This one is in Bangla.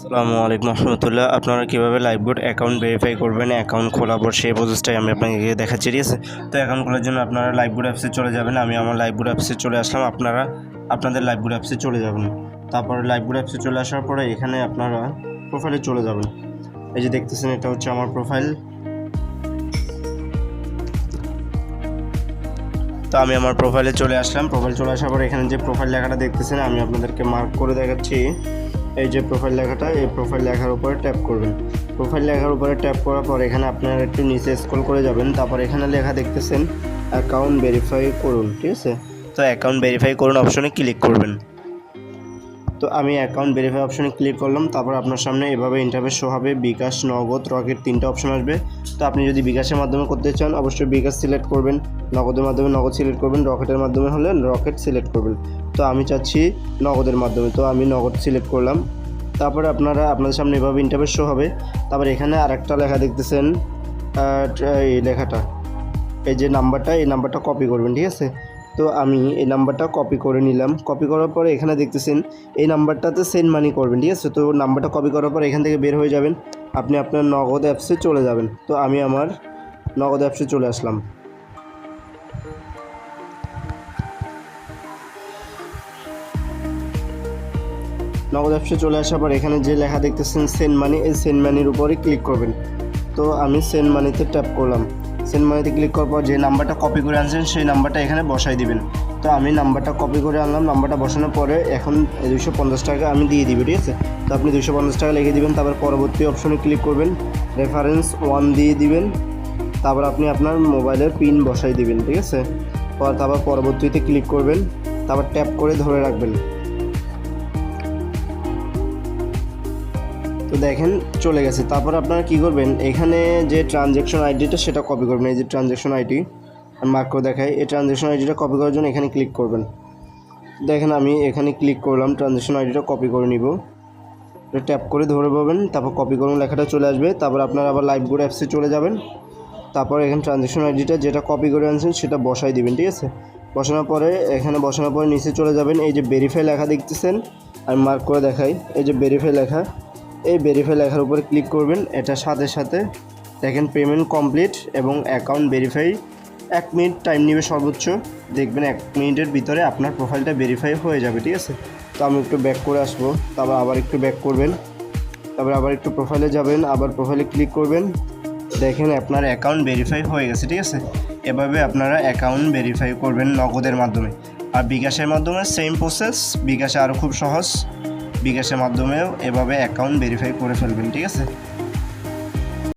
আসসালামু আলাইকুম রহমতুল্লাহ। আপনারা কীভাবে লাইভবোট অ্যাকাউন্ট ভেরিফাই করবেন, অ্যাকাউন্ট খোলার পর সেই প্রসেসটাই আমি আপনাকে দেখাচ্ছি, ঠিক আছে। তো অ্যাকাউন্ট খোলার জন্য আপনারা লাইভবোট অ্যাপসে চলে যাবেন। আমি আমার লাইভবোট অ্যাপসে চলে আসলাম, আপনারা আপনাদের লাইভবোট অ্যাপসে চলে যাবেন। তারপরে লাইভবোট অ্যাপসে চলে আসার পরে এখানে আপনারা প্রোফাইলে চলে যাবেন। এই যে দেখতেছেন, এটা হচ্ছে আমার প্রোফাইল। তো আমি আমার প্রোফাইলে চলে আসলাম। প্রোফাইল চলে আসার পরে এখানে যে প্রোফাইল লেখাটা দেখতেছেন, আমি আপনাদেরকে মার্ক করে দেখাচ্ছি। এই যে প্রোফাইল লেখাটা, এই প্রোফাইল লেখার উপরে ট্যাপ করবেন। প্রোফাইল লেখার উপরে ট্যাপ করার পর এখানে আপনারা একটু নিচে স্ক্রল করে যাবেন। তারপর এখানে লেখা দেখতেছেন অ্যাকাউন্ট ভেরিফাই করুন, ঠিক আছে। তো অ্যাকাউন্ট ভেরিফাই করুন অপশনে ক্লিক করবেন। তো আমি অ্যাকাউন্ট ভেরিফাই অপশনে ক্লিক করলাম। তারপর আপনার সামনে এভাবে ইন্টারফেস শো হবে। বিকাশ, নগদ, রকেট, তিনটা অপশন আসবে। তো আপনি যদি বিকাশের মাধ্যমে করতে চান অবশ্যই বিকাশ সিলেক্ট করবেন, নগদের মাধ্যমে নগদ সিলেক্ট করবেন, রকেটের মাধ্যমে হলে রকেট সিলেক্ট করবেন। তো আমি চাচ্ছি নগদের মাধ্যমে, তো আমি নগদ সিলেক্ট করলাম। তারপরে আপনাদের সামনে এভাবে ইন্টারফেস শো হবে। তারপর এখানে আরেকটা লেখা দেখতেছেন, এই লেখাটা, এই যে নাম্বারটা, এই নাম্বারটা কপি করবেন, ঠিক আছে। তো আমি এই নাম্বারটা কপি করে নিলাম। কপি করার পরে এখানে দেখতেছেন এই নাম্বারটাতে সেন্ড মানি করবেন, ঠিক আছে। তো নাম্বারটা কপি করার পর এখান থেকে বের হয়ে যাবেন, আপনি আপনার নগদ অ্যাপসে চলে যাবেন। তো আমি আমার নগদ অ্যাপসে চলে আসলাম। নগদ অ্যাপসে চলে আসার পর এখানে যে লেখা দেখতেছেন সেন্ড মানি, এই সেন্ড মানির উপরে ক্লিক করবেন। তো আমি সেন্ড মানিতে ট্যাপ করলাম। সেন্ড মানিতে ক্লিক করার পর যে নাম্বারটা কপি করে আনছেন সেই নাম্বারটা এখানে বসাই দিবেন। তো আমি নাম্বারটা কপি করে আনলাম। নাম্বারটা বসানোর পরে এখন 250 টাকা আমি দিয়ে দিবি, ঠিক আছে। তো আপনি 250 টাকা লিখে দিবেন। তারপর পরবর্তী অপশনে ক্লিক করবেন, রেফারেন্স 1 দিয়ে দিবেন। তারপর আপনি আপনার মোবাইলের পিন বসাই দিবেন, ঠিক আছে। তারপর পরবর্তীতে ক্লিক করবেন, তারপর ট্যাপ করে ধরে রাখবেন। তো দেখেন চলে গেছে। তারপর আপনারা কী করবেন, এখানে যে ট্রানজ্যাকশন আইডিটা সেটা কপি করবেন। এই যে ট্রানজ্যাকশন আইডি মার্ক করে দেখায়, এই ট্রানজ্যাকশন আইডিটা কপি করার জন্য এখানে ক্লিক করবেন। দেখেন আমি এখানে ক্লিক করলাম, ট্রানজ্যাকশন আইডিটা কপি করে নিব। ট্যাপ করে ধরে পাবেন, তারপর কপি করুন লেখাটা চলে আসবে। তারপর আপনারা আবার লাইভবোট অ্যাপসে চলে যাবেন। তারপর এখানে ট্রানজ্যাকশন আইডিটা যেটা কপি করে আনছেন সেটা বসাই দিবেন, ঠিক আছে। বসানোর পরে বসানোর পরে নিচে চলে যাবেন। এই যে ভেরিফাই লেখা দেখতেছেন, আমি মার্ক করে দেখাই, এই যে ভেরিফাই লেখা, এই ভেরিফাই লেখার উপরে ক্লিক করবেন। এটার সাথে সাথে দেখেন পেমেন্ট কমপ্লিট এবং অ্যাকাউন্ট ভেরিফাই 1 মিনিট টাইম নেবে সর্বোচ্চ। দেখবেন 1 মিনিটের ভিতরে আপনার প্রোফাইলটা ভেরিফাই হয়ে যাবে, ঠিক আছে। তো আমি একটু ব্যাক করে আসবো, তারপর আবার একটু ব্যাক করবেন, তারপর আবার একটু প্রোফাইলে যাবেন, আবার প্রোফাইলে ক্লিক করবেন। দেখেন আপনার অ্যাকাউন্ট ভেরিফাই হয়ে গেছে, ঠিক আছে। এভাবে আপনারা অ্যাকাউন্ট ভেরিফাই করবেন নগদের মাধ্যমে। আর বিকাশের মাধ্যমে সেম প্রসেস, বিকাশে আরও খুব সহজ। বিকাশের মাধ্যমেও এভাবে অ্যাকাউন্ট ভেরিফাই করে ফেলবেন, ঠিক আছে।